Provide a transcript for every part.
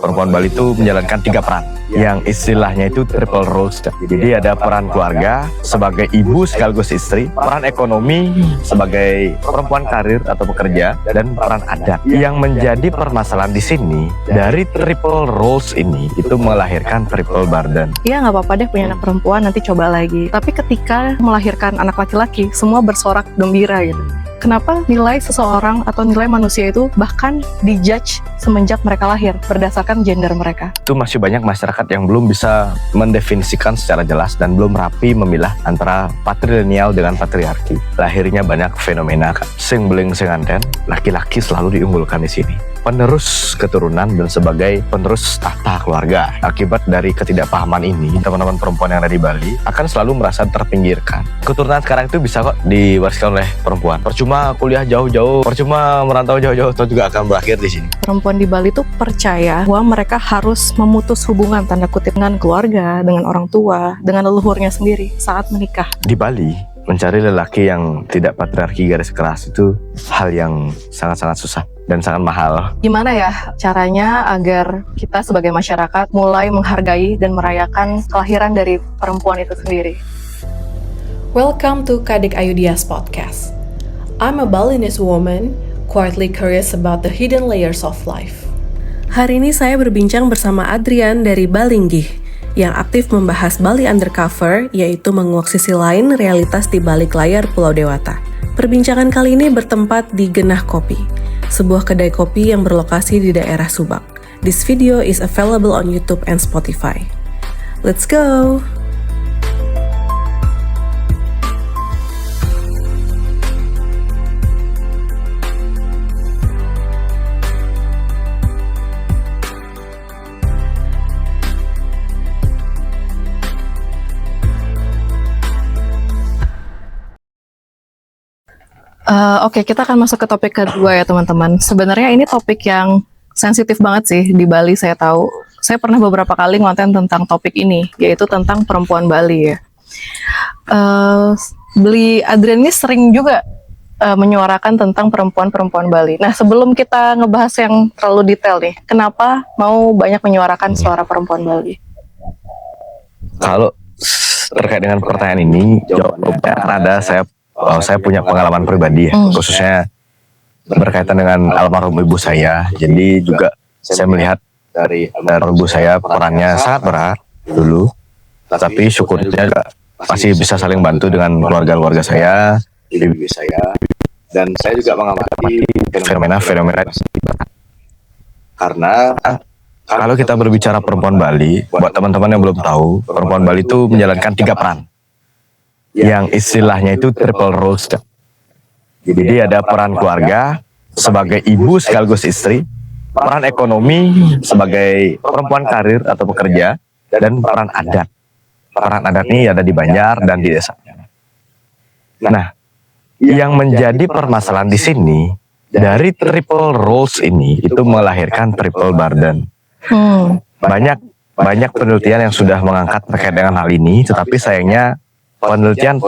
perempuan Bali itu menjalankan 3 peran yang istilahnya itu triple roles. Jadi ada peran keluarga sebagai ibu sekaligus istri, peran ekonomi sebagai perempuan karir atau pekerja, dan peran adat. Yang menjadi permasalahan di sini dari triple roles ini itu melahirkan triple burden. Iya, nggak apa-apa deh punya anak perempuan, nanti coba lagi. Tapi ketika melahirkan anak laki-laki, semua bersorak gembira gitu. Kenapa nilai seseorang atau nilai manusia itu bahkan dijudge semenjak mereka lahir berdasarkan gender mereka? Itu masih banyak masyarakat yang belum bisa mendefinisikan secara jelas dan belum rapi memilah antara patrilineal dengan patriarki. Lahirnya banyak fenomena sing beling sing anten, laki-laki selalu diunggulkan di sini. Penerus keturunan dan sebagai penerus tahta keluarga. Akibat dari ketidakpahaman ini, teman-teman perempuan yang ada di Bali akan selalu merasa terpinggirkan. Keturunan sekarang itu bisa kok diwariskan oleh perempuan. Percuma kuliah jauh-jauh, percuma merantau jauh-jauh, itu juga akan berakhir di sini. Perempuan di Bali tuh percaya bahwa mereka harus memutus hubungan tanda kutip dengan keluarga, dengan orang tua, dengan leluhurnya sendiri saat menikah. Di Bali, mencari lelaki yang tidak patriarki garis keras itu hal yang sangat-sangat susah dan sangat mahal. Gimana ya caranya agar kita sebagai masyarakat mulai menghargai dan merayakan kelahiran dari perempuan itu sendiri? Welcome to Kadek Ayudias podcast. I'm a Balinese woman, quietly curious about the hidden layers of life. Hari ini saya berbincang bersama Adrian dari Balinggih, yang aktif membahas Bali Undercover, yaitu menguak sisi lain realitas di balik layar Pulau Dewata. Perbincangan kali ini bertempat di Genah Kopi, sebuah kedai kopi yang berlokasi di daerah Subang. This video is available on YouTube and Spotify. Let's go! Oke, kita akan masuk ke topik kedua ya teman-teman. Sebenarnya ini topik yang sensitif banget sih di Bali, saya tahu. Saya pernah beberapa kali ngonten tentang topik ini, yaitu tentang perempuan Bali ya. Adrian ini sering juga menyuarakan tentang perempuan-perempuan Bali. Nah, sebelum kita ngebahas yang terlalu detail nih, kenapa mau banyak menyuarakan suara perempuan Bali? Kalau terkait dengan pertanyaan ini, jawabannya ada saya punya pengalaman pribadi ya, khususnya berkaitan dengan almarhum ibu saya. Jadi juga saya melihat dari ibu saya perannya sangat berat dulu, tapi syukurnya juga masih bisa saling bantu dengan keluarga-keluarga saya, ibu saya, dan saya juga mengamati fenomena karena kalau kita berbicara perempuan Bali, buat teman-teman yang belum tahu, perempuan Bali itu menjalankan 3 peran yang istilahnya itu triple roles. Jadi ada peran keluarga sebagai ibu sekaligus istri, peran ekonomi sebagai perempuan karir atau pekerja, dan peran adat. Peran adat ini ada di Banjar dan di desa. Nah, yang menjadi permasalahan di sini dari triple roles ini itu melahirkan triple burden. Banyak penelitian yang sudah mengangkat terkait dengan hal ini, tetapi sayangnya penelitian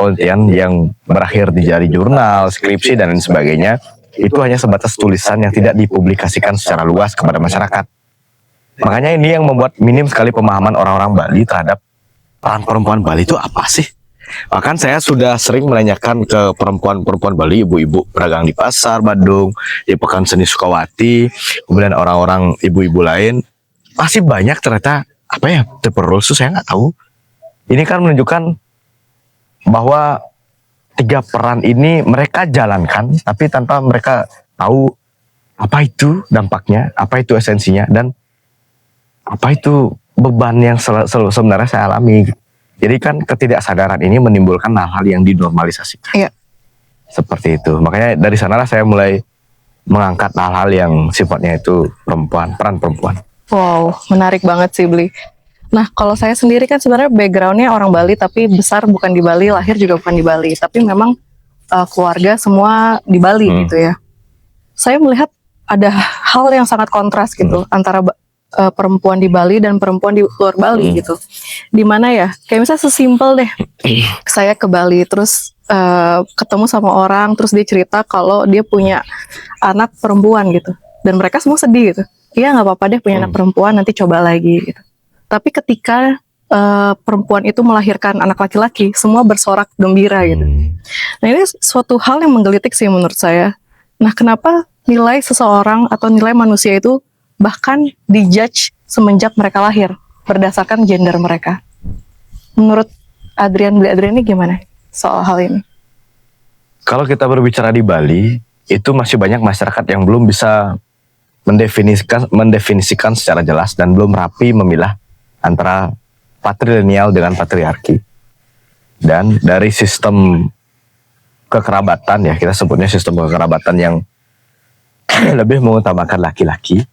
yang berakhir di jari jurnal, skripsi, dan lain sebagainya, itu hanya sebatas tulisan yang tidak dipublikasikan secara luas kepada masyarakat. Makanya ini yang membuat minim sekali pemahaman orang-orang Bali terhadap peran perempuan Bali itu apa sih? Bahkan saya sudah sering menanyakan ke perempuan-perempuan Bali, ibu-ibu pedagang di pasar Badung, di Pekan Seni Sukawati, kemudian orang-orang ibu-ibu lain, masih banyak ternyata, apa ya, triple roles itu saya nggak tahu. Ini kan menunjukkan bahwa 3 peran ini mereka jalankan, tapi tanpa mereka tahu apa itu dampaknya, apa itu esensinya, dan apa itu beban yang sebenarnya saya alami. Jadi kan ketidaksadaran ini menimbulkan hal-hal yang dinormalisasikan. Iya. Seperti itu. Makanya dari sanalah saya mulai mengangkat hal-hal yang sifatnya itu peran perempuan. Wow, menarik banget sih, Bli. Nah, kalau saya sendiri kan sebenarnya backgroundnya orang Bali, tapi besar bukan di Bali, lahir juga bukan di Bali. Tapi memang keluarga semua di Bali gitu ya. Saya melihat ada hal yang sangat kontras gitu antara perempuan di Bali dan perempuan di luar Bali gitu. Dimana ya, kayak misalnya sesimpel deh, saya ke Bali terus ketemu sama orang, terus dia cerita kalau dia punya anak perempuan gitu. Dan mereka semua sedih gitu. ya nggak apa-apa deh punya anak perempuan, nanti coba lagi gitu. Tapi ketika perempuan itu melahirkan anak laki-laki, semua bersorak gembira gitu. Nah ini suatu hal yang menggelitik sih menurut saya. Nah kenapa nilai seseorang atau nilai manusia itu bahkan dijudge semenjak mereka lahir berdasarkan gender mereka? Menurut Adrian ini gimana soal hal ini? Kalau kita berbicara di Bali, itu masih banyak masyarakat yang belum bisa mendefinisikan secara jelas dan belum rapi memilah antara patrilineal dengan patriarki. Dan dari sistem kekerabatan, ya kita sebutnya sistem kekerabatan yang lebih mengutamakan laki-laki,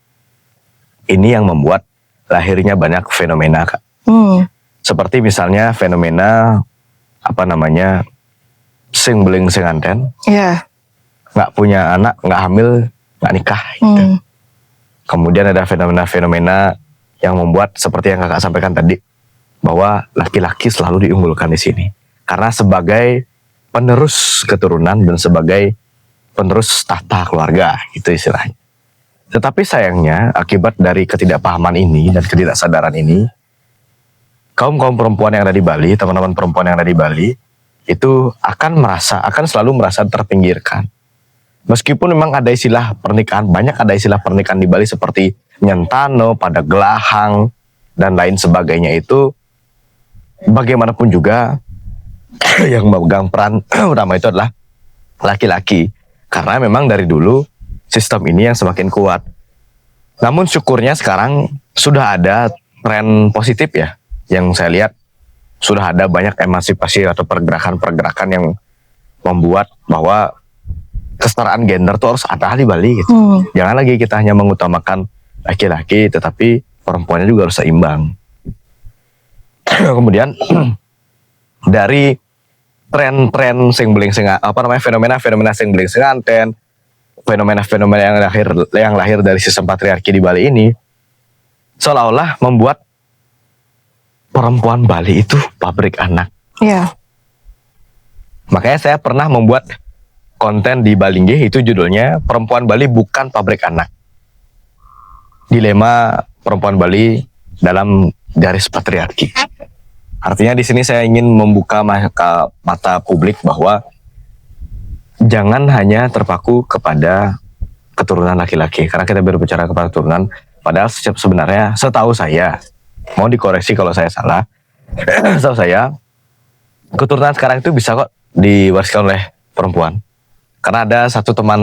ini yang membuat lahirnya banyak fenomena, Kak. Seperti misalnya fenomena sing beling sing anten, nggak punya anak, nggak hamil, nggak nikah gitu. Kemudian ada fenomena-fenomena yang membuat seperti yang kakak sampaikan tadi, bahwa laki-laki selalu diunggulkan di sini karena sebagai penerus keturunan dan sebagai penerus tahta keluarga, gitu istilahnya. Tetapi sayangnya akibat dari ketidakpahaman ini dan ketidaksadaran ini, kaum perempuan yang ada di Bali, teman-teman perempuan yang ada di Bali itu akan selalu merasa terpinggirkan. Meskipun memang ada istilah pernikahan, banyak ada istilah pernikahan di Bali seperti nyentano, pada gelahang dan lain sebagainya, itu bagaimanapun juga yang memegang peran utama itu adalah laki-laki, karena memang dari dulu sistem ini yang semakin kuat. Namun syukurnya sekarang sudah ada tren positif ya, yang saya lihat sudah ada banyak emansipasi atau pergerakan-pergerakan yang membuat bahwa kesetaraan gender itu harus ada di Bali gitu. Jangan lagi kita hanya mengutamakan laki-laki, tetapi perempuannya juga harus seimbang. Kemudian dari tren-tren fenomena-fenomena sing beling sing anten, fenomena-fenomena yang lahir dari sistem patriarki di Bali ini seolah-olah membuat perempuan Bali itu pabrik anak. Makanya saya pernah membuat konten di Balingge, itu judulnya Perempuan Bali Bukan Pabrik Anak. Dilema perempuan Bali dalam garis patriarki. Artinya di sini saya ingin membuka mata publik bahwa jangan hanya terpaku kepada keturunan laki-laki, karena kita berbicara kepada keturunan, padahal sebenarnya setahu saya, mau dikoreksi kalau saya salah, setahu saya keturunan sekarang itu bisa kok diwariskan oleh perempuan. Karena ada satu teman,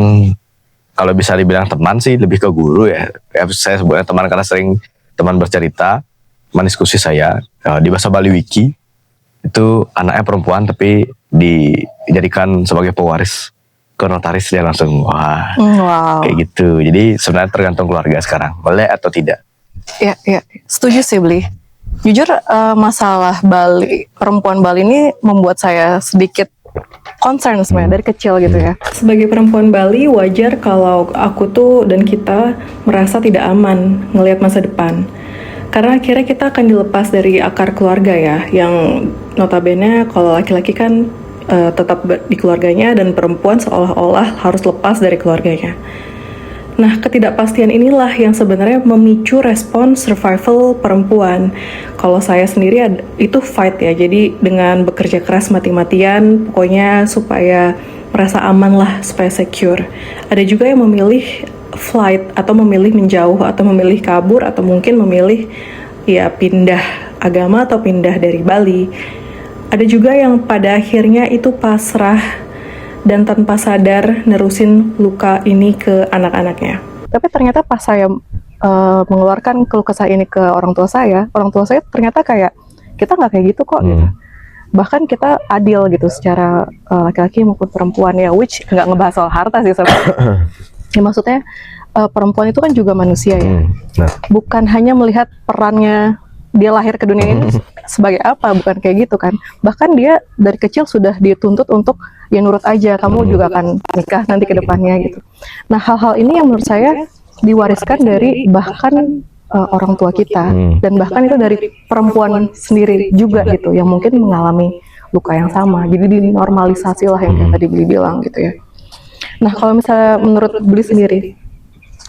kalau bisa dibilang teman sih lebih ke guru ya, saya sebutnya teman karena sering teman bercerita, teman diskusi saya di bahasa Bali Wiki, itu anaknya perempuan tapi dijadikan sebagai pewaris ke notaris, dia langsung wah. Kayak gitu. Jadi sebenarnya tergantung keluarga sekarang boleh atau tidak. Ya, setuju sih Bli. Jujur masalah Bali, perempuan Bali ini membuat saya sedikit concern sebenarnya dari kecil gitu ya. Sebagai perempuan Bali, wajar kalau aku tuh dan kita merasa tidak aman ngelihat masa depan. Karena akhirnya kita akan dilepas dari akar keluarga ya, yang notabene kalau laki-laki kan tetap di keluarganya dan perempuan seolah-olah harus lepas dari keluarganya. Nah, ketidakpastian inilah yang sebenarnya memicu respon survival perempuan. Kalau saya sendiri itu fight ya, jadi dengan bekerja keras mati-matian, pokoknya supaya merasa aman lah, supaya secure. Ada juga yang memilih flight atau memilih menjauh atau memilih kabur atau mungkin memilih ya pindah agama atau pindah dari Bali. Ada juga yang pada akhirnya itu pasrah dan tanpa sadar nerusin luka ini ke anak-anaknya. Tapi ternyata pas saya mengeluarkan keluh kesah ini ke orang tua saya ternyata kayak kita nggak kayak gitu kok gitu. Bahkan kita adil gitu secara laki-laki maupun perempuan ya, which nggak ngebahas soal harta sih sebenarnya. Ya, maksudnya perempuan itu kan juga manusia ya. Bukan hanya melihat perannya dia lahir ke dunia ini sebagai apa, bukan kayak gitu kan. Bahkan dia dari kecil sudah dituntut untuk ya nurut aja, kamu juga akan nikah nanti ke depannya gitu. Nah, hal-hal ini yang menurut saya diwariskan dari bahkan orang tua kita, dan bahkan itu dari perempuan sendiri juga gitu, yang mungkin mengalami luka yang sama. Jadi dinormalisasi lah yang tadi Bli bilang gitu ya. Nah, kalau misalnya menurut Bli sendiri,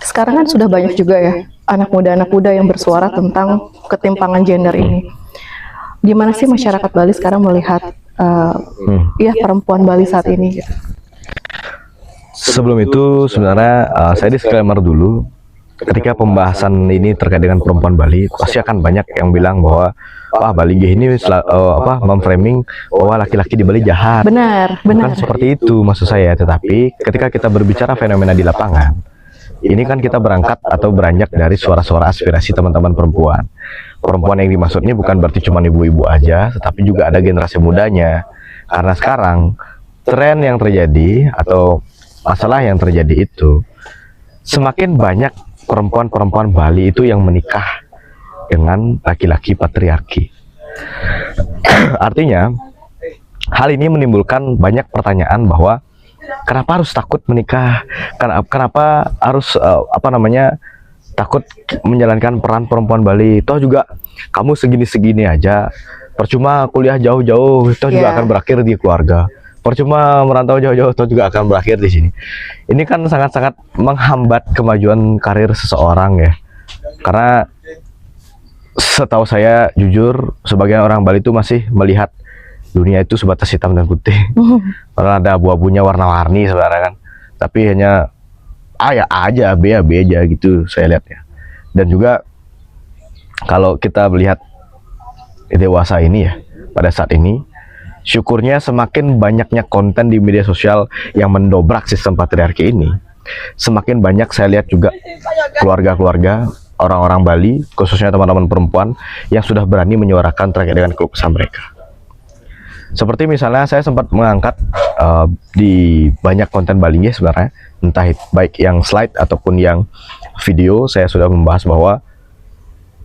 sekarang kan sudah banyak juga ya anak muda yang bersuara tentang ketimpangan gender ini. Gimana sih masyarakat Bali sekarang melihat ya perempuan Bali saat ini? Gitu. Sebelum itu sebenarnya saya disclaimer dulu. Ketika pembahasan ini terkait dengan perempuan Bali, pasti akan banyak yang bilang bahwa wah Bali gay ini memframing bahwa laki-laki di Bali jahat. Benar. Bukan seperti itu maksud saya, tetapi ketika kita berbicara fenomena di lapangan, ini kan kita berangkat atau beranjak dari suara-suara aspirasi teman-teman perempuan. Perempuan yang dimaksud ini bukan berarti cuma ibu-ibu aja, tetapi juga ada generasi mudanya. Karena sekarang tren yang terjadi atau masalah yang terjadi itu, semakin banyak perempuan-perempuan Bali itu yang menikah dengan laki-laki patriarki. Artinya, hal ini menimbulkan banyak pertanyaan bahwa kenapa harus takut menikah? Kenapa harus takut menjalankan peran perempuan Bali? Toh juga kamu segini-segini aja, percuma kuliah jauh-jauh, toh juga akan berakhir di keluarga. Percuma merantau jauh-jauh, toh juga akan berakhir di sini. Ini kan sangat-sangat menghambat kemajuan karir seseorang ya. Karena setahu saya, jujur, sebagian orang Bali itu masih melihat dunia itu sebatas hitam dan putih. Karena ada abu-abunya warna-warni sebenarnya kan. Tapi hanya A ya A aja, B ya B aja gitu saya lihat ya. Dan juga kalau kita melihat dewasa ini ya, pada saat ini, syukurnya semakin banyaknya konten di media sosial yang mendobrak sistem patriarki ini. Semakin banyak saya lihat juga keluarga-keluarga, orang-orang Bali, khususnya teman-teman perempuan, yang sudah berani menyuarakan terkait dengan keluh kesah mereka. Seperti misalnya saya sempat mengangkat di banyak konten Bali ya sebenarnya, entah baik yang slide ataupun yang video, saya sudah membahas bahwa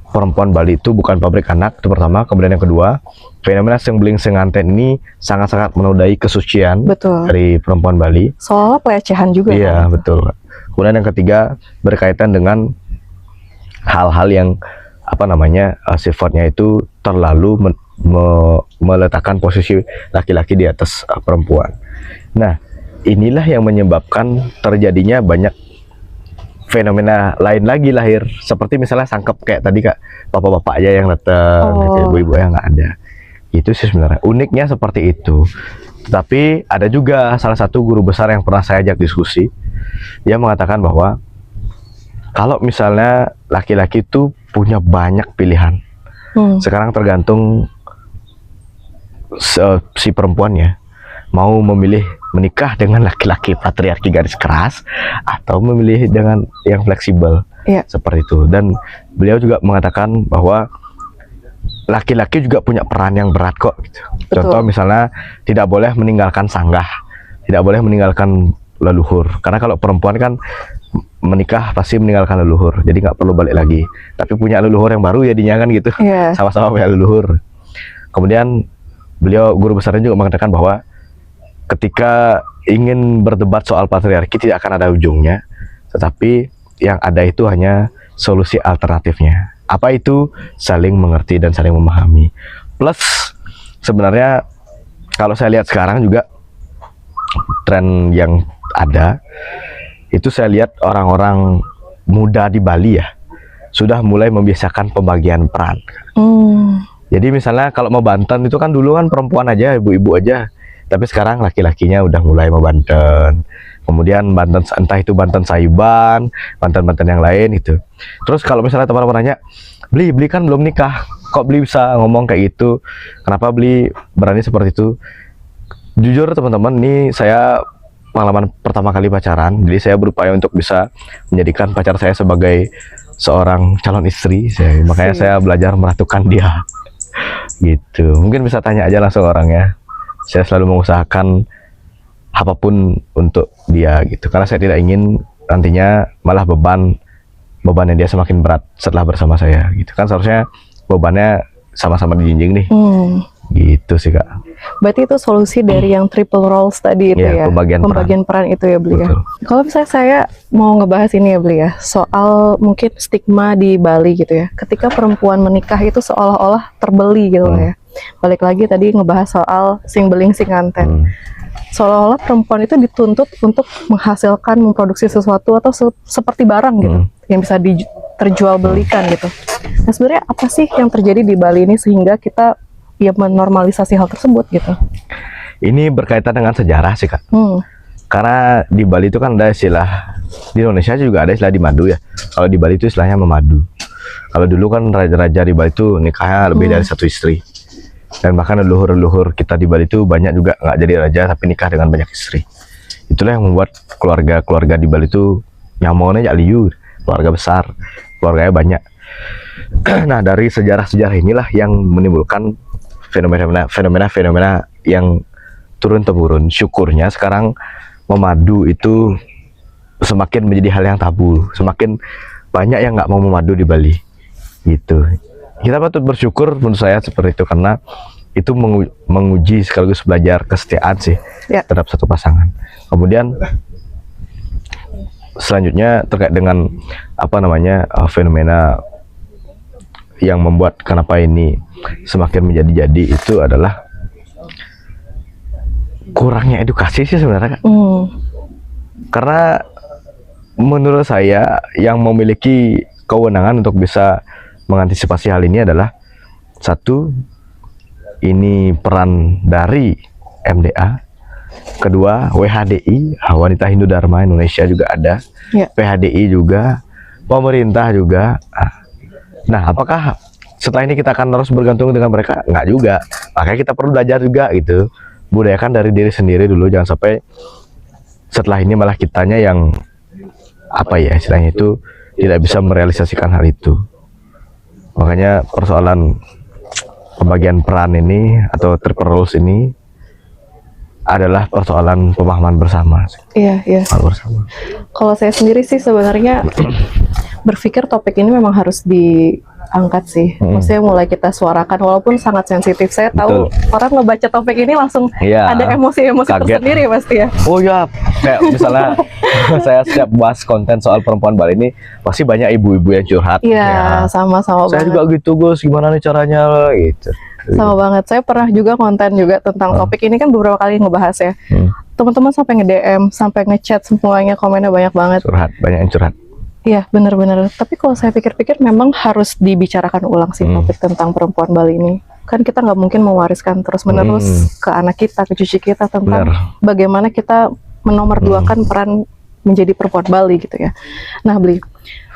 perempuan Bali itu bukan pabrik anak, itu pertama. Kemudian yang kedua, fenomena sengbeling senganten ini sangat-sangat menodai kesucian dari perempuan Bali. Soalnya pelecehan juga. Iya, kan? Betul. Kemudian yang ketiga, berkaitan dengan hal-hal yang sifatnya itu terlalu meletakkan posisi laki-laki di atas perempuan. Nah, inilah yang menyebabkan terjadinya banyak fenomena lain lagi lahir, seperti misalnya sangkep kayak tadi Kak, bapak-bapak aja yang datang, ibu-ibu yang nggak ada. Itu sih sebenarnya uniknya seperti itu. Tetapi ada juga salah satu guru besar yang pernah saya ajak diskusi, dia mengatakan bahwa kalau misalnya laki-laki itu punya banyak pilihan, sekarang tergantung si perempuannya mau memilih menikah dengan laki-laki patriarki garis keras atau memilih dengan yang fleksibel, seperti itu. Dan beliau juga mengatakan bahwa laki-laki juga punya peran yang berat kok gitu. Contoh misalnya tidak boleh meninggalkan sanggah, tidak boleh meninggalkan leluhur, karena kalau perempuan kan menikah pasti meninggalkan leluhur, jadi nggak perlu balik lagi, tapi punya leluhur yang baru jadinya kan gitu. Sama-sama punya leluhur. Kemudian beliau, guru besarnya juga mengatakan bahwa ketika ingin berdebat soal patriarki tidak akan ada ujungnya, tetapi yang ada itu hanya solusi alternatifnya. Apa itu? Saling mengerti dan saling memahami. Plus sebenarnya kalau saya lihat sekarang juga tren yang ada itu, saya lihat orang-orang muda di Bali ya sudah mulai membiasakan pembagian peran. Jadi misalnya kalau mau banten itu kan dulu kan perempuan aja, ibu-ibu aja. Tapi sekarang laki-lakinya udah mulai mau banten. Kemudian banten, entah itu banten Saiban, banten-banten yang lain itu. Terus kalau misalnya teman-teman nanya, Beli kan belum nikah, kok Beli bisa ngomong kayak gitu? Kenapa Beli berani seperti itu? Jujur teman-teman, ini saya pengalaman pertama kali pacaran. Jadi saya berupaya untuk bisa menjadikan pacar saya sebagai seorang calon istri. Makanya saya belajar meratukan dia. Gitu. Mungkin bisa tanya aja langsung orangnya. Saya selalu mengusahakan apapun untuk dia gitu, karena saya tidak ingin nantinya malah bebannya dia semakin berat setelah bersama saya gitu kan. Seharusnya bebannya sama-sama dijinjing nih. Gitu sih Kak. Berarti itu solusi dari yang triple roles tadi itu ya, pembagian peran itu ya Beli ya. Kalau misalnya saya mau ngebahas ini ya Beli ya, soal mungkin stigma di Bali gitu ya, ketika perempuan menikah itu seolah-olah terbeli gitu ya. Balik lagi tadi ngebahas soal singbeling singanten, seolah-olah perempuan itu dituntut untuk menghasilkan, memproduksi sesuatu atau seperti barang gitu, yang bisa terjual belikan gitu. Nah sebenarnya apa sih yang terjadi di Bali ini sehingga kita ya menormalisasi hal tersebut gitu? Ini berkaitan dengan sejarah sih Kak. Karena di Bali itu kan ada istilah, di Indonesia juga ada istilah di madu ya. Kalau di Bali itu istilahnya memadu. Kalau dulu kan raja-raja di Bali itu nikahnya lebih dari satu istri. Dan bahkan leluhur-leluhur kita di Bali itu banyak juga nggak jadi raja tapi nikah dengan banyak istri. Itulah yang membuat keluarga-keluarga di Bali itu nyamonnya jak liur, keluarga besar, keluarganya banyak. Nah dari sejarah-sejarah inilah yang menimbulkan fenomena-fenomena yang turun-temurun. Syukurnya sekarang memadu itu semakin menjadi hal yang tabu, semakin banyak yang nggak mau memadu di Bali gitu. Kita patut bersyukur menurut saya seperti itu, karena itu menguji sekaligus belajar kesetiaan sih terhadap satu pasangan. Kemudian selanjutnya terkait dengan fenomena yang membuat kenapa ini semakin menjadi-jadi itu adalah kurangnya edukasi sih sebenarnya Kak. Karena menurut saya yang memiliki kewenangan untuk bisa mengantisipasi hal ini adalah satu, ini peran dari MDA, kedua WHDI, Wanita Hindu Dharma Indonesia juga ada, PHDI juga, pemerintah juga. Nah apakah setelah ini kita akan harus bergantung dengan mereka? Enggak juga, makanya kita perlu belajar juga gitu, budayakan dari diri sendiri dulu, jangan sampai setelah ini malah kitanya yang istilahnya itu tidak bisa merealisasikan hal itu. Makanya persoalan pembagian peran ini atau triple roles ini adalah persoalan pemahaman bersama. Iya. Bersama. Kalau saya sendiri sih sebenarnya berpikir topik ini memang harus diangkat sih. Maksudnya mulai kita suarakan walaupun sangat sensitif. Saya tahu orang ngebaca topik ini langsung ada emosi-emosi tersendiri pasti ya. Oh ya, kayak misalnya saya setiap bahas konten soal perempuan Bali ini pasti banyak ibu-ibu yang curhat. Iya, sama-sama saya banget. juga gitu Gus, gimana nih caranya gitu. Sama banget. Saya pernah juga konten juga tentang topik ini kan beberapa kali ngebahas ya. Teman-teman sampai nge-DM, sampai ngechat semuanya, komennya banyak banget. Banyak yang curhat. Iya, benar-benar. Tapi kalau saya pikir-pikir memang harus dibicarakan ulang sih topik tentang perempuan Bali ini. Kan kita nggak mungkin mewariskan terus-menerus ke anak kita, ke cucu kita tentang bagaimana kita menomorduakan peran menjadi perempuan Bali gitu ya. Nah, Bli,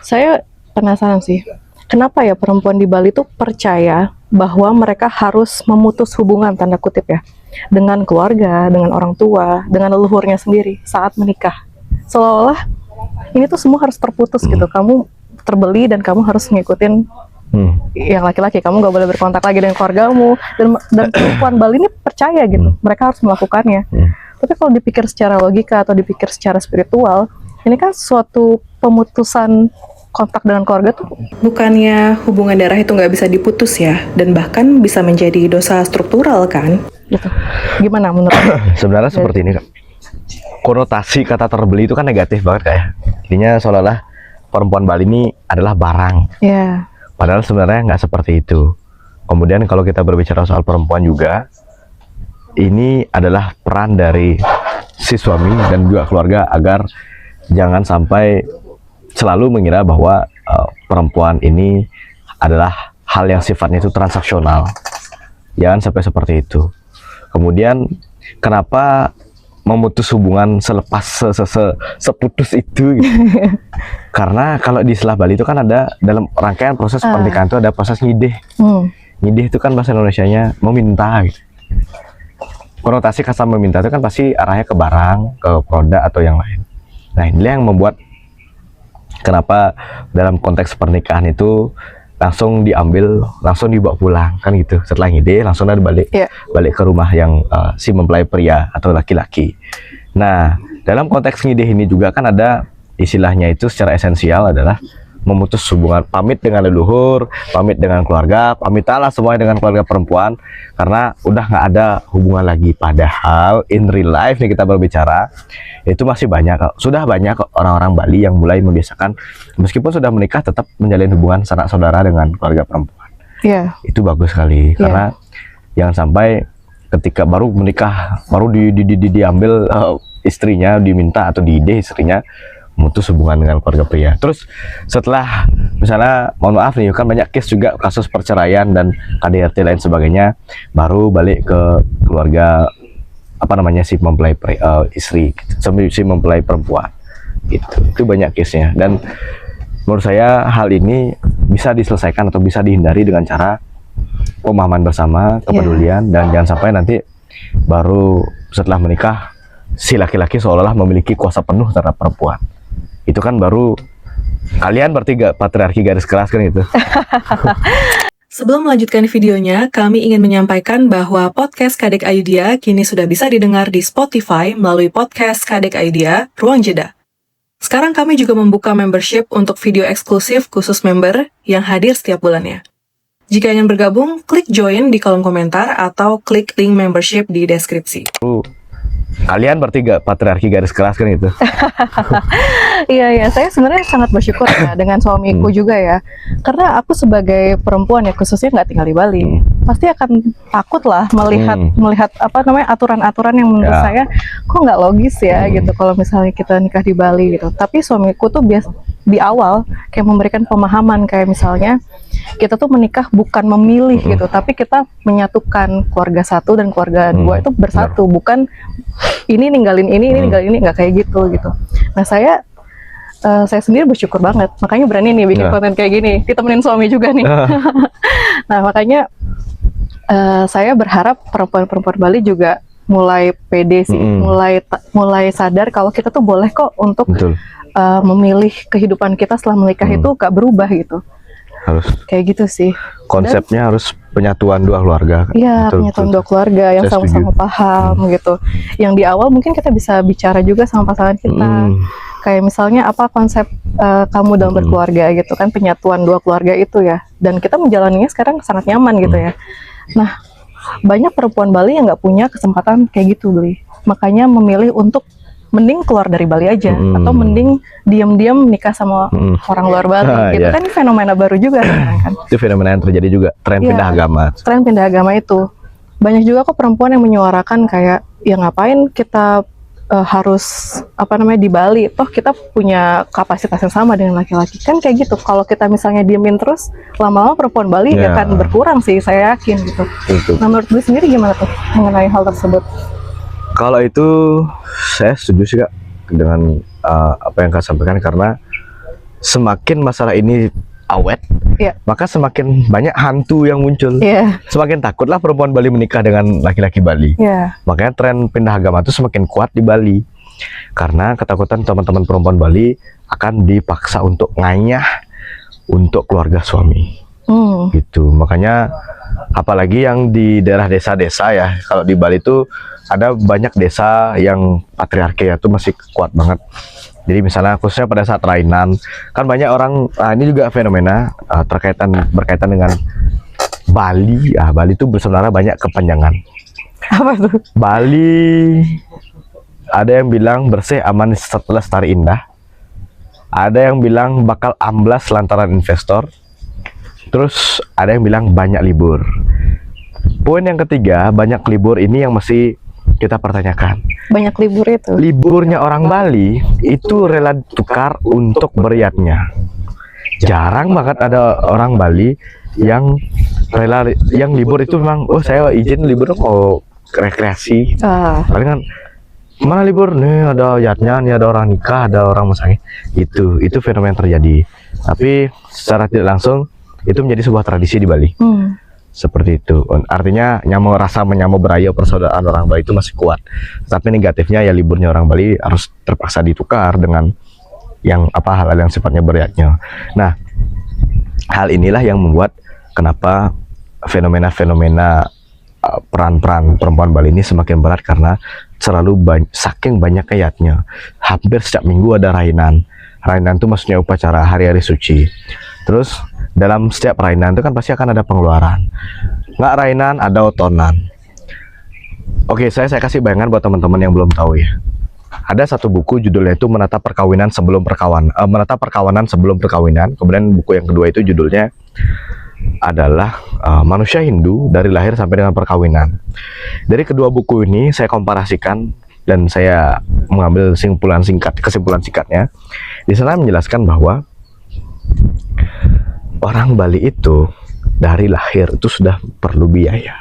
saya penasaran sih, kenapa ya perempuan di Bali tuh percaya bahwa mereka harus memutus hubungan tanda kutip ya dengan keluarga, dengan orang tua, dengan leluhurnya sendiri saat menikah. Seolah-olah ini tuh semua harus terputus gitu. Kamu terbeli dan kamu harus ngikutin yang laki-laki. Kamu gak boleh berkontak lagi dengan keluargamu. Dan perempuan Bali ini percaya gitu. Mereka harus melakukannya. Tapi kalau dipikir secara logika atau dipikir secara spiritual, ini kan suatu pemutusan kontak dengan keluarga tuh. Bukannya hubungan darah itu nggak bisa diputus ya, dan bahkan bisa menjadi dosa struktural kan? Gitu. Gimana menurut Sebenarnya seperti ini Kak. Konotasi kata terbeli itu kan negatif banget kayak. Intinya seolah-olah perempuan Bali ini adalah barang. Padahal sebenarnya nggak seperti itu. Kemudian kalau kita berbicara soal perempuan juga, ini adalah peran dari si suami dan juga keluarga agar jangan sampai selalu mengira bahwa perempuan ini adalah hal yang sifatnya itu transaksional. Jangan sampai seperti itu. Kemudian kenapa memutus hubungan selepas seputus itu gitu. Karena kalau di istilah Bali itu kan ada dalam rangkaian proses pernikahan itu ada proses ngidih. Ngidih itu kan bahasa Indonesianya meminta gitu. Konotasi kata meminta itu kan pasti arahnya ke barang, ke produk atau yang lain. Nah inilah yang membuat kenapa dalam konteks pernikahan itu langsung diambil, langsung dibawa pulang kan gitu. Setelah ngide langsung ada balik ke rumah yang si mempelai pria atau laki-laki. Nah dalam konteks ngide ini juga kan ada istilahnya itu secara esensial adalah memutus hubungan, pamit dengan leluhur, pamit dengan keluarga, pamitlah semuanya dengan keluarga perempuan karena udah nggak ada hubungan lagi. Padahal in real life nih kita berbicara itu masih banyak, sudah banyak orang-orang Bali yang mulai membiasakan meskipun sudah menikah tetap menjalin hubungan sanak saudara dengan keluarga perempuan. Itu bagus sekali karena jangan sampai ketika baru menikah baru diambil istrinya, diminta atau diide istrinya memutus hubungan dengan keluarga pria. Terus setelah misalnya mohon maaf nih kan banyak case juga kasus perceraian dan KDRT lain sebagainya, baru balik ke keluarga apa namanya si mempelai istri gitu, si mempelai perempuan gitu. Itu banyak case-nya, dan menurut saya hal ini bisa diselesaikan atau bisa dihindari dengan cara pemahaman bersama, kepedulian, dan jangan sampai nanti baru setelah menikah si laki-laki seolah-olah memiliki kuasa penuh terhadap perempuan. Itu kan baru kalian bertiga patriarki garis keras kan itu. Sebelum melanjutkan videonya, kami ingin menyampaikan bahwa podcast Kadek Ayudia kini sudah bisa didengar di Spotify melalui podcast Kadek Ayudia, Ruang Jeda. Sekarang kami juga membuka membership untuk video eksklusif khusus member yang hadir setiap bulannya. Jika ingin bergabung, klik join di kolom komentar atau klik link membership di deskripsi. Kalian bertiga patriarki garis keras kan itu. Iya, saya sebenarnya sangat bersyukur ya dengan suamiku juga ya. Karena aku sebagai perempuan ya, khususnya nggak tinggal di Bali, pasti akan takut lah melihat apa namanya aturan-aturan yang menurut saya kok nggak logis ya gitu kalau misalnya kita nikah di Bali gitu. Tapi suamiku tuh di awal kayak memberikan pemahaman kayak misalnya kita tuh menikah bukan memilih gitu, tapi kita menyatukan keluarga satu dan keluarga dua itu bersatu, bukan ini ninggalin ini ninggalin ini, nggak kayak gitu. Nah saya sendiri bersyukur banget, makanya berani nih bikin konten kayak gini, ditemenin suami juga nih. Nah makanya saya berharap perempuan-perempuan Bali juga mulai pede sih, mulai sadar kalau kita tuh boleh kok untuk memilih kehidupan kita setelah menikah itu gak berubah gitu. Harus kayak gitu sih. Konsepnya harus penyatuan dua keluarga. Iya, penyatuan dua keluarga yang sama-sama paham gitu. Yang di awal mungkin kita bisa bicara juga sama pasangan kita. Kayak misalnya apa konsep kamu dalam berkeluarga gitu kan, penyatuan dua keluarga itu ya. Dan kita menjalaninya sekarang sangat nyaman gitu ya. Nah, banyak perempuan Bali yang nggak punya kesempatan kayak gitu, Beli. Makanya memilih untuk mending keluar dari Bali aja, atau mending diam-diam nikah sama orang luar Bali gitu kan. Ini fenomena baru juga sekarang kan. Itu fenomena yang terjadi juga, tren pindah agama. Tren pindah agama itu banyak juga kok perempuan yang menyuarakan kayak ya ngapain kita harus apa namanya di Bali, toh kita punya kapasitas yang sama dengan laki-laki kan kayak gitu. Kalau kita misalnya diemin terus, lama-lama perempuan Bali akan berkurang sih, saya yakin gitu. Nah menurut gue sendiri gimana tuh mengenai hal tersebut? Kalau itu saya setuju sih Kak dengan apa yang Kak sampaikan, karena semakin masalah ini awet, maka semakin banyak hantu yang muncul. Semakin takutlah perempuan Bali menikah dengan laki-laki Bali. Makanya tren pindah agama itu semakin kuat di Bali, karena ketakutan teman-teman perempuan Bali akan dipaksa untuk nganyah untuk keluarga suami. Gitu. Makanya apalagi yang di daerah desa-desa ya, kalau di Bali itu ada banyak desa yang patriarki itu masih kuat banget. Jadi misalnya khususnya pada saat rainan, kan banyak orang, ini juga fenomena berkaitan dengan Bali. Bali itu sebenarnya banyak kepanjangan. Apa tuh? Bali ada yang bilang bersih, aman, lestari, indah. Ada yang bilang bakal amblas lantaran investor. Terus ada yang bilang banyak libur. Poin yang ketiga, banyak libur ini yang masih kita pertanyakan. Banyak libur itu. Liburnya orang Bali itu rela tukar untuk beriatnya. Jarang banget ada orang Bali yang rela, yang libur itu memang, oh saya izin libur mau rekreasi. Paling kan mana libur nih, ada yatnya, nih ada orang nikah, ada orang masang. Itu fenomena yang terjadi. Tapi secara tidak langsung itu menjadi sebuah tradisi di Bali. Seperti itu. Artinya rasa menyambut beraya persaudaraan orang Bali itu masih kuat. Tapi negatifnya ya liburnya orang Bali harus terpaksa ditukar dengan yang hal-hal yang sifatnya beriatnya. Nah, hal inilah yang membuat kenapa fenomena-fenomena peran-peran perempuan Bali ini semakin berat, karena saking banyak kayatnya. Hampir setiap minggu ada rainan. Rainan itu maksudnya upacara hari-hari suci. Terus dalam setiap rainan itu kan pasti akan ada pengeluaran. Nggak rainan, ada otonan. Oke, saya kasih bayangan buat teman-teman yang belum tahu ya. Ada satu buku judulnya itu Menata Perkawinan Sebelum Perkawinan Sebelum Perkawinan. Kemudian buku yang kedua itu judulnya adalah Manusia Hindu dari Lahir Sampai Dengan Perkawinan. Dari kedua buku ini saya komparasikan dan saya mengambil kesimpulan singkatnya. Di sana menjelaskan bahwa orang Bali itu dari lahir itu sudah perlu biaya.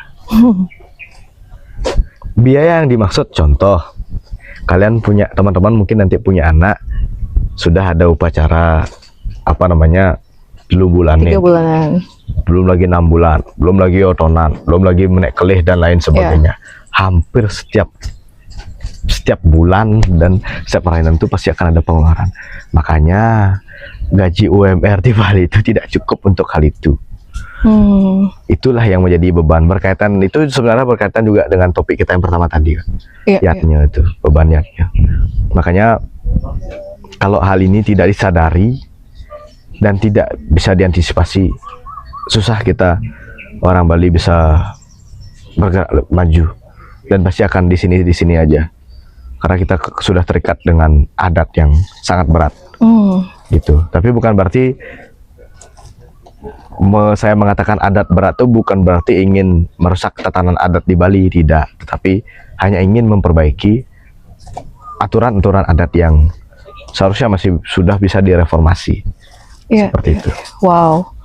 Biaya yang dimaksud contoh, kalian punya teman-teman mungkin nanti punya anak, sudah ada upacara apa namanya dulu 3 bulanin, bulanan. belum lagi 6 bulan, belum lagi otonan, belum lagi menek kelih dan lain sebagainya. Hampir setiap bulan dan setiap perayaan itu pasti akan ada pengeluaran. Makanya gaji UMR di Bali itu tidak cukup untuk hal itu. Itulah yang menjadi beban berkaitan, itu sebenarnya berkaitan juga dengan topik kita yang pertama tadi kan. Yatnya itu, beban yatnya. Makanya kalau hal ini tidak disadari dan tidak bisa diantisipasi, susah kita orang Bali bisa bergerak maju, dan pasti akan di sini aja karena kita sudah terikat dengan adat yang sangat berat gitu. Tapi bukan berarti saya mengatakan adat berat itu bukan berarti ingin merusak tatanan adat di Bali, tidak, tetapi hanya ingin memperbaiki aturan-aturan adat yang seharusnya masih sudah bisa direformasi. Seperti itu. Wow,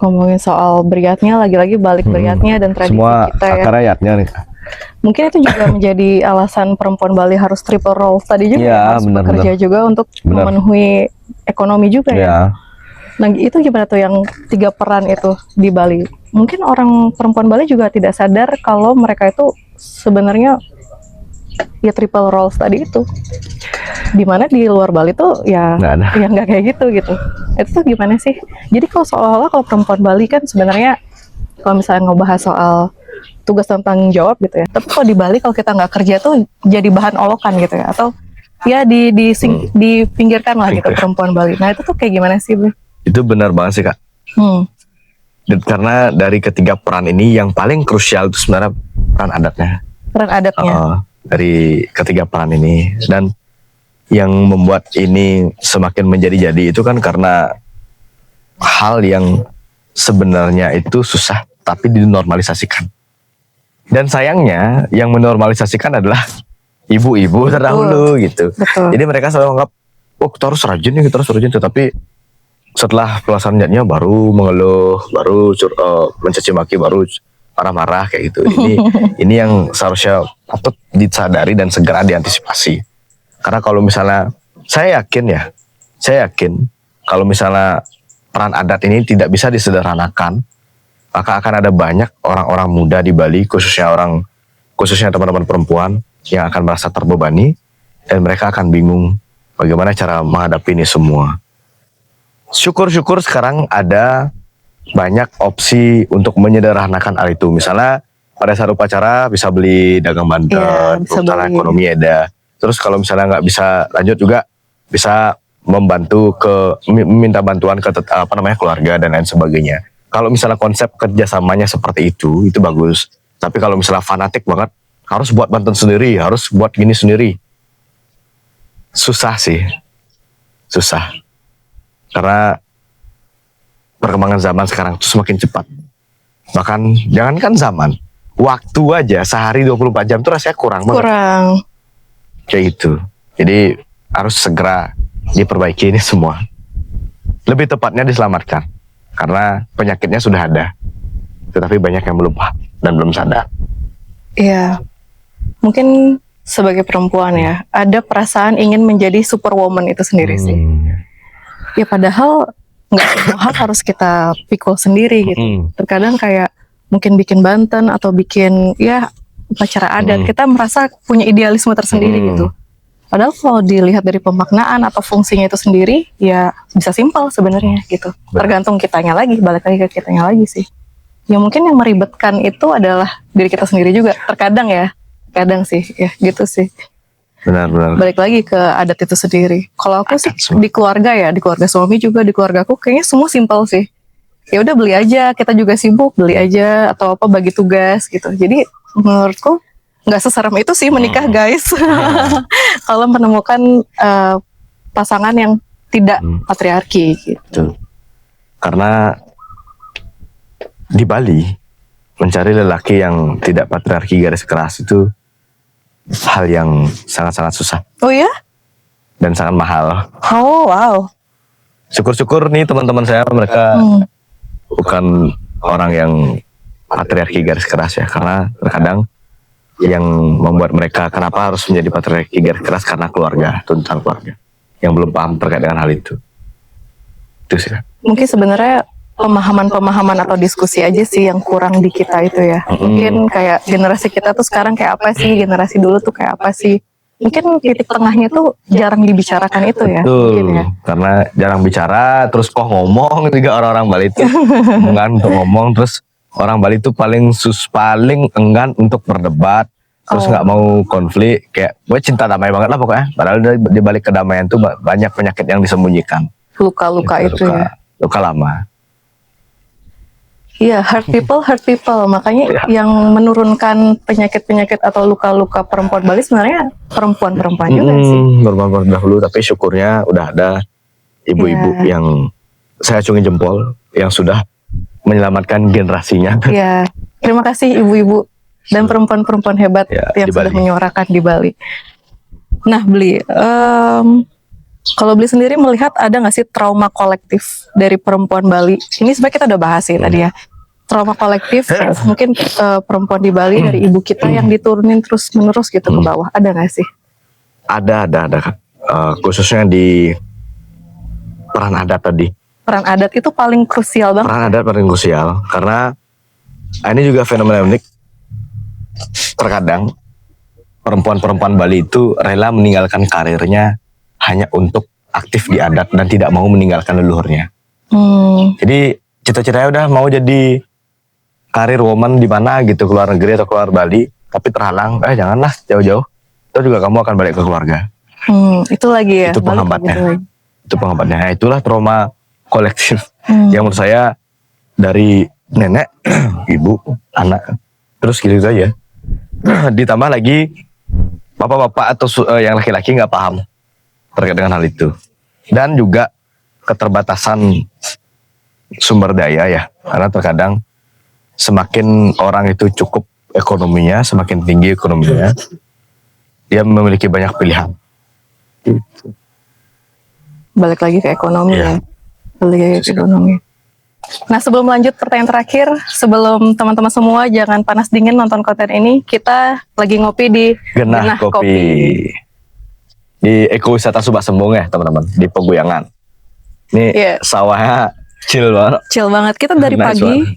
ngomongin soal beriatnya, lagi-lagi balik beriatnya dan tradisi semua kita ya. akar ayatnya nih. Mungkin itu juga menjadi alasan perempuan Bali harus triple roles tadi juga, harus bekerja juga untuk memenuhi ekonomi juga ya. Nah itu gimana tuh yang 3 peran itu di Bali? Mungkin orang perempuan Bali juga tidak sadar kalau mereka itu sebenarnya ya triple roles tadi itu. Dimana di luar Bali tuh ya nggak kayak gitu. Itu tuh gimana sih? Jadi kalau seolah-olah kalau perempuan Bali kan sebenarnya kalau misalnya ngebahas soal tugas dan tanggung jawab gitu ya. Tapi kalau di Bali kalau kita nggak kerja tuh jadi bahan olokan gitu ya, atau ya dipinggirkan lah gitu perempuan Bali. Nah itu tuh kayak gimana sih, Bu? Itu benar banget sih Kak. Dan karena dari ketiga peran ini yang paling krusial itu sebenarnya peran adatnya. Peran adatnya. Dari ketiga peran ini, dan yang membuat ini semakin menjadi-jadi itu kan karena hal yang sebenarnya itu susah tapi dinormalisasikan. Dan sayangnya yang menormalisasikan adalah ibu-ibu terdahulu gitu. Betul. Jadi mereka selalu menganggap, oh kita harus rajin nih, kita harus rajin. Tetapi setelah pelaksananya baru mengeluh, baru mencaci maki, baru marah-marah kayak gitu. Ini yang seharusnya patut disadari dan segera diantisipasi. Karena kalau misalnya saya yakin kalau misalnya peran adat ini tidak bisa disederhanakan, maka akan ada banyak orang-orang muda di Bali, khususnya teman-teman perempuan yang akan merasa terbebani dan mereka akan bingung bagaimana cara menghadapi ini semua. Syukur-syukur sekarang ada banyak opsi untuk menyederhanakan hal itu. Misalnya pada saat upacara bisa beli dagang banten, perhutanan ekonomi ada. Terus kalau misalnya nggak bisa lanjut juga bisa meminta bantuan ke keluarga dan lain sebagainya. Kalau misalnya konsep kerjasamanya seperti itu bagus. Tapi kalau misalnya fanatik banget, harus buat banten sendiri, harus buat gini sendiri, susah sih, susah. Karena perkembangan zaman sekarang itu semakin cepat. Bahkan jangankan zaman, waktu aja sehari 24 jam itu rasanya kurang banget. Kayak itu. Jadi harus segera diperbaiki ini semua. Lebih tepatnya diselamatkan. Karena penyakitnya sudah ada. Tetapi banyak yang belum paham dan belum sadar. Iya. Mungkin sebagai perempuan ya, ada perasaan ingin menjadi superwoman itu sendiri sih. Ya padahal nggak semua hal harus kita pikul sendiri gitu. Terkadang kayak mungkin bikin banten atau bikin ya upacara adat, kita merasa punya idealisme tersendiri gitu. Padahal kalau dilihat dari pemaknaan atau fungsinya itu sendiri, ya bisa simpel sebenarnya gitu. Tergantung kitanya lagi, balik lagi ke kitanya lagi sih. Ya mungkin yang meribetkan itu adalah diri kita sendiri juga. Terkadang ya, kadang sih, ya gitu sih. Benar. Balik lagi ke adat itu sendiri. Kalau aku sih di keluarga ya, di keluarga suami juga, di keluarga aku kayaknya semua simpel sih. Ya udah beli aja, kita juga sibuk beli aja atau apa bagi tugas gitu. Jadi menurutku nggak seserem itu sih menikah guys. Kalau menemukan pasangan yang tidak patriarki gitu. Karena di Bali mencari lelaki yang tidak patriarki garis keras itu hal yang sangat-sangat susah. Oh ya? Dan sangat mahal. Oh wow. Syukur-syukur nih teman-teman saya mereka bukan orang yang patriarki garis keras ya, karena terkadang yang membuat mereka kenapa harus menjadi patriarki garis keras karena keluarga, tuntutan keluarga yang belum paham terkait dengan hal itu sih. Mungkin sebenarnya pemahaman atau diskusi aja sih yang kurang di kita itu ya. Mungkin kayak generasi kita tuh sekarang kayak apa sih, generasi dulu tuh kayak apa sih. Mungkin titik tengahnya tuh jarang dibicarakan itu ya. Mungkin ya. Karena jarang bicara, terus kok ngomong juga orang-orang Bali itu enggan untuk ngomong, terus orang Bali itu paling enggan untuk berdebat, terus nggak mau konflik, kayak gue cinta damai banget lah pokoknya. Padahal di balik kedamaian tuh banyak penyakit yang disembunyikan. Luka-luka itu ya. Luka lama. Iya, hurt people. Makanya yang menurunkan penyakit-penyakit atau luka-luka perempuan Bali sebenarnya perempuan-perempuan juga sih. Perempuan dahulu, tapi syukurnya udah ada ibu-ibu yang saya acungi jempol yang sudah menyelamatkan generasinya. Iya, terima kasih ibu-ibu dan perempuan-perempuan hebat yang sudah Bali. menyuarakan di Bali. Nah, Bli, kalau Bli sendiri melihat ada nggak sih trauma kolektif dari perempuan Bali? Ini sebenarnya kita udah bahas sih tadi ya. Trauma kolektif mungkin perempuan di Bali dari ibu kita yang diturunin terus menerus gitu ke bawah. Ada nggak sih? Ada Kak. Khususnya di peran adat tadi. Peran adat itu paling krusial banget. Peran adat paling krusial karena ini juga fenomena unik. Terkadang perempuan-perempuan Bali itu rela meninggalkan karirnya hanya untuk aktif di adat dan tidak mau meninggalkan leluhurnya. Jadi cita-citanya udah mau jadi karir woman di mana gitu, keluar negeri atau keluar Bali, tapi terhalang, janganlah jauh-jauh, itu juga kamu akan balik ke keluarga. Itu lagi ya. Itu penghambatnya. Itu penghambatnya. Nah, itulah trauma kolektif yang menurut saya dari nenek, ibu, anak, terus gitu aja. Ditambah lagi bapak-bapak atau yang laki-laki nggak paham terkait dengan hal itu, dan juga keterbatasan sumber daya ya, karena terkadang semakin orang itu cukup ekonominya, semakin tinggi ekonominya, dia memiliki banyak pilihan. Balik lagi ke ekonomi ya. Balik lagi ke ekonomi. Nah, sebelum lanjut pertanyaan terakhir, sebelum teman-teman semua jangan panas dingin nonton konten ini, kita lagi ngopi di Genah Kopi. Di ekowisata Subak Sembung ya teman-teman, di Peguyangan. Ini sawahnya chill banget. Chill banget. Kita dari pagi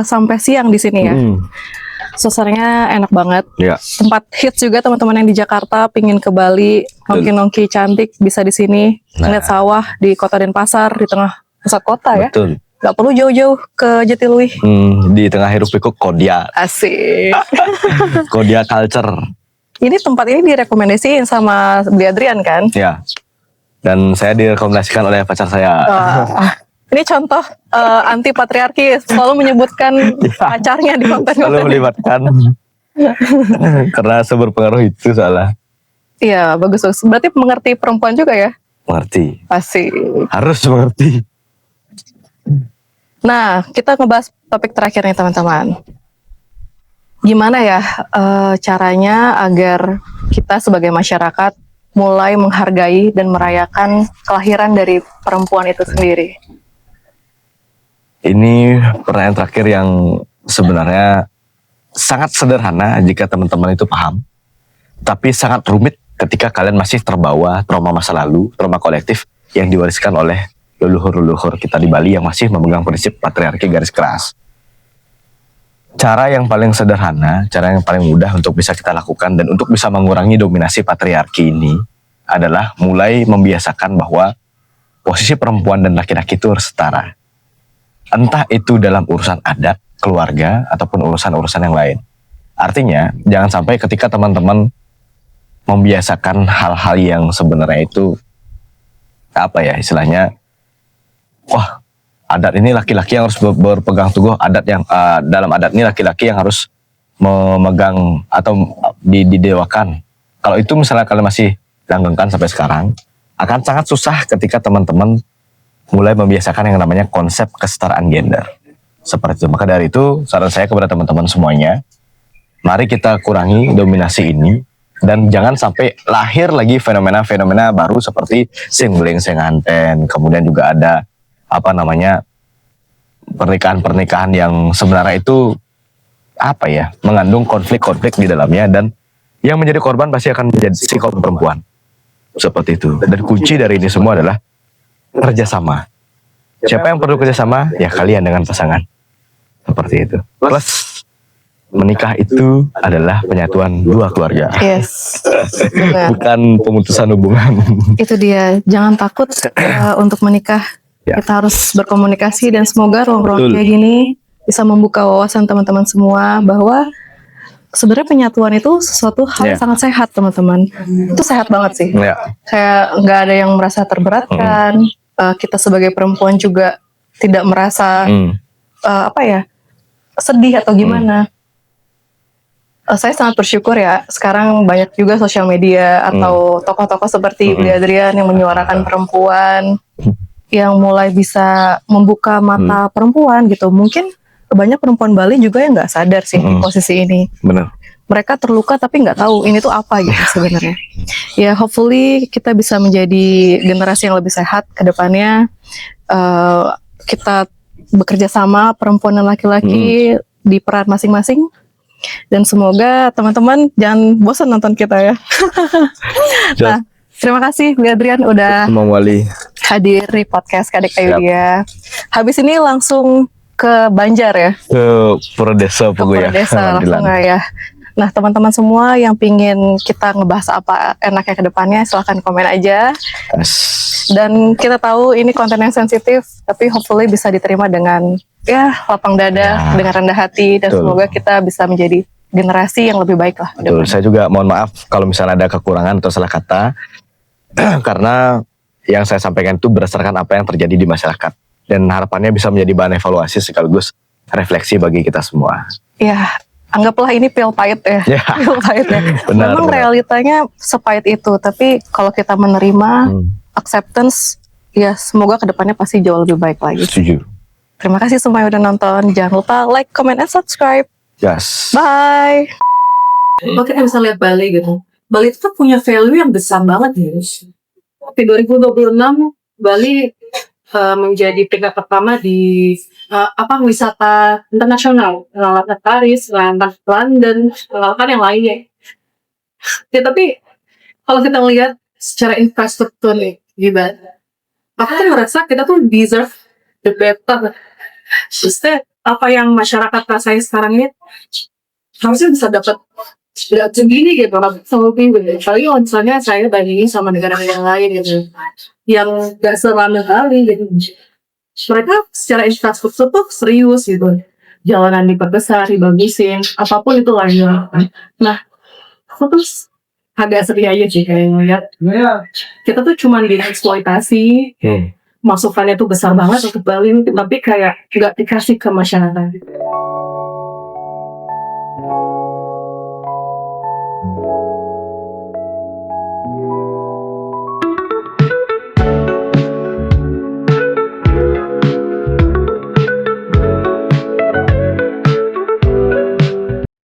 sampai siang di sini ya. Suasananya enak banget. Tempat hits juga teman-teman yang di Jakarta pingin ke Bali, nongki-nongki cantik bisa di sini. Lihat sawah di Kota Denpasar di tengah pusat kota ya. Betul. Gak perlu jauh-jauh ke Jatiluwih. Di tengah hiruk pikuk Kodia. Asik. Kodia culture. Ini tempat ini direkomendasiin sama Bli Adrian kan? Ya. Dan saya direkomendasikan oleh pacar saya. Ini contoh anti patriarki, selalu menyebutkan pacarnya di konten-konten. Selalu melibatkan. Karena seberpengaruh itu soalnya. Iya, bagus. Berarti mengerti perempuan juga ya? Mengerti. Asik. Harus mengerti. Nah, kita ngebahas topik terakhir nih teman-teman. Gimana ya caranya agar kita sebagai masyarakat mulai menghargai dan merayakan kelahiran dari perempuan itu sendiri? Ini pertanyaan terakhir yang sebenarnya sangat sederhana jika teman-teman itu paham, tapi sangat rumit ketika kalian masih terbawa trauma masa lalu, trauma kolektif yang diwariskan oleh leluhur-leluhur kita di Bali yang masih memegang prinsip patriarki garis keras. Cara yang paling sederhana, cara yang paling mudah untuk bisa kita lakukan dan untuk bisa mengurangi dominasi patriarki ini adalah mulai membiasakan bahwa posisi perempuan dan laki-laki itu harus setara. Entah itu dalam urusan adat, keluarga, ataupun urusan-urusan yang lain. Artinya, jangan sampai ketika teman-teman membiasakan hal-hal yang sebenarnya itu, apa ya istilahnya, wah, adat ini laki-laki yang harus berpegang teguh, adat yang dalam adat ini laki-laki yang harus memegang atau didewakan. Kalau itu misalnya kalian masih langgengkan sampai sekarang, akan sangat susah ketika teman-teman mulai membiasakan yang namanya konsep kesetaraan gender. Seperti itu. Maka dari itu, saran saya kepada teman-teman semuanya, mari kita kurangi dominasi ini dan jangan sampai lahir lagi fenomena-fenomena baru seperti singling senganten, kemudian juga ada pernikahan-pernikahan yang sebenarnya itu apa ya, mengandung konflik-konflik di dalamnya, dan yang menjadi korban pasti akan menjadi si kaum perempuan. Seperti itu. Dan kunci dari ini semua adalah kerjasama. Siapa yang perlu kerjasama? Ya kalian dengan pasangan. Seperti itu. Plus menikah itu adalah penyatuan dua keluarga. Yes. Benar. Bukan pemutusan hubungan. Itu dia. Jangan takut untuk menikah. Ya. Kita harus berkomunikasi dan semoga ruang-ruang Betul. kayak gini bisa membuka wawasan teman-teman semua bahwa sebenarnya penyatuan itu sesuatu hal yang Ya. sangat sehat, teman-teman. Itu sehat banget sih. Ya. Kayak nggak ada yang merasa terberatkan. Kita sebagai perempuan juga tidak merasa apa ya, sedih atau gimana. Saya sangat bersyukur ya, sekarang banyak juga sosial media atau tokoh-tokoh seperti Bli Adrian yang menyuarakan perempuan, yang mulai bisa membuka mata perempuan gitu. Mungkin banyak perempuan Bali juga yang nggak sadar sih di posisi ini. Benar. Mereka terluka tapi nggak tahu ini tuh apa gitu sebenarnya. Ya hopefully kita bisa menjadi generasi yang lebih sehat ke depannya. Kita bekerja sama perempuan dan laki-laki di peran masing-masing. Dan semoga teman-teman jangan bosan nonton kita ya. Nah, terima kasih Bli Adrian udah Imam Wali. hadir di podcast Kadek Ayudia. Habis ini langsung ke Banjar ya. Ke Purwodesa Ke pokoknya. Purwodesa langsung ya. Nah teman-teman semua yang pingin kita ngebahas apa enaknya ke depannya silahkan komen aja. Yes. Dan kita tahu ini konten yang sensitif, tapi hopefully bisa diterima dengan ya lapang dada, dengan rendah hati, dan Betul. semoga kita bisa menjadi generasi yang lebih baik lah. ke Betul. depannya. Saya juga mohon maaf kalau misalnya ada kekurangan atau salah kata, karena yang saya sampaikan itu berdasarkan apa yang terjadi di masyarakat, dan harapannya bisa menjadi bahan evaluasi sekaligus refleksi bagi kita semua. Ya, anggaplah ini pil pahit ya. Ya. Pil pahit ya. Benar, Memang benar. realitanya sepahit itu, tapi kalau kita menerima acceptance, ya semoga kedepannya pasti jauh lebih baik lagi. Setuju. Terima kasih semua yang udah nonton. Jangan lupa like, comment, and subscribe. Yes. Bye. Kalau kita bisa lihat Bali gitu, Bali itu tuh punya value yang besar banget ya. Di 2026 Bali menjadi peringkat pertama di wisata internasional, mengalahkan Paris, mengalahkan London, mengalahkan yang lainnya. Ya, tapi kalau kita lihat secara infrastruktur nih, gimana? Aku tuh merasa kita tuh deserve the better. Maksudnya apa yang masyarakat rasain sekarang ini harusnya bisa dapat segini gitu, sama lebih gitu. Apalagi kalau misalnya saya bandingin sama negara-negara lain gitu, yang gak selama Bali gitu. Mereka secara infrastruktur tuh serius gitu, jalanan diperbesar, dibagusin, apapun itu lah ya. Nah, aku tuh agak sedih aja sih kayak ngeliat kita tuh cuman dieksploitasi, masukannya tuh besar banget untuk Bali, tapi kayak gak dikasih ke masyarakat.